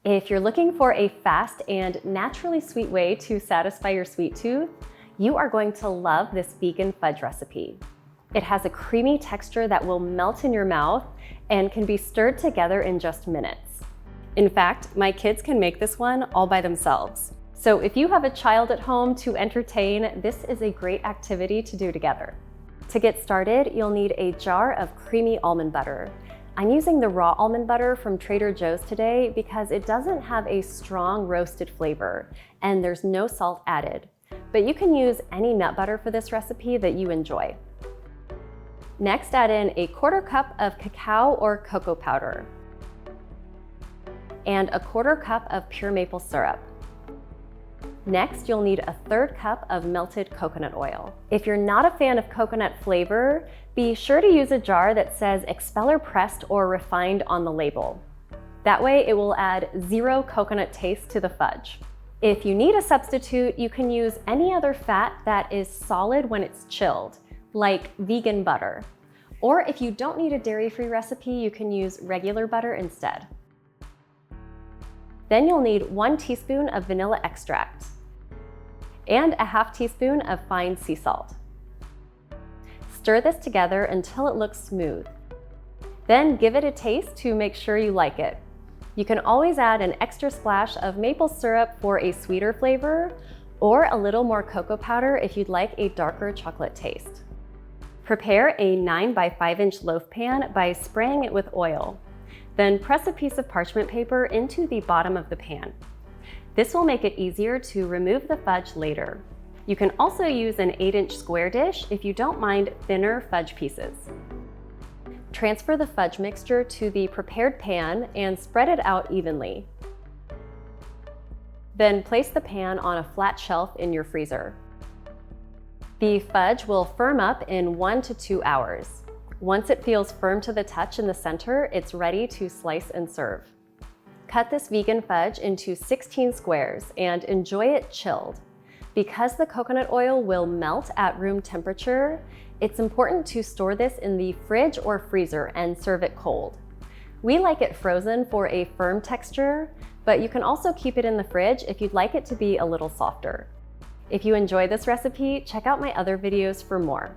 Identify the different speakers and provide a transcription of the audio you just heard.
Speaker 1: If you're looking for a fast and naturally sweet way to satisfy your sweet tooth, you are going to love this vegan fudge recipe. It has a creamy texture that will melt in your mouth and can be stirred together in just minutes. In fact, my kids can make this one all by themselves. So if you have a child at home to entertain, this is a great activity to do together. To get started, you'll need a jar of creamy almond butter. I'm using the raw almond butter from Trader Joe's today because it doesn't have a strong roasted flavor and there's no salt added. But you can use any nut butter for this recipe that you enjoy. Next, add in a 1/4 cup of cacao or cocoa powder and a 1/4 cup of pure maple syrup. Next, you'll need a 1/3 cup of melted coconut oil. If you're not a fan of coconut flavor, be sure to use a jar that says expeller pressed or refined on the label. That way it will add 0 coconut taste to the fudge. If you need a substitute, you can use any other fat that is solid when it's chilled, like vegan butter. Or if you don't need a dairy-free recipe, you can use regular butter instead. Then you'll need 1 teaspoon of vanilla extract and a 1/2 teaspoon of fine sea salt. Stir this together until it looks smooth. Then give it a taste to make sure you like it. You can always add an extra splash of maple syrup for a sweeter flavor, or a little more cocoa powder if you'd like a darker chocolate taste. Prepare a 9 by 5 inch loaf pan by spraying it with oil. Then press a piece of parchment paper into the bottom of the pan. This will make it easier to remove the fudge later. You can also use an 8-inch square dish if you don't mind thinner fudge pieces. Transfer the fudge mixture to the prepared pan and spread it out evenly. Then place the pan on a flat shelf in your freezer. The fudge will firm up in 1 to 2 hours. Once it feels firm to the touch in the center, it's ready to slice and serve. Cut this vegan fudge into 16 squares and enjoy it chilled. Because the coconut oil will melt at room temperature, it's important to store this in the fridge or freezer and serve it cold. We like it frozen for a firm texture, but you can also keep it in the fridge if you'd like it to be a little softer. If you enjoy this recipe, check out my other videos for more.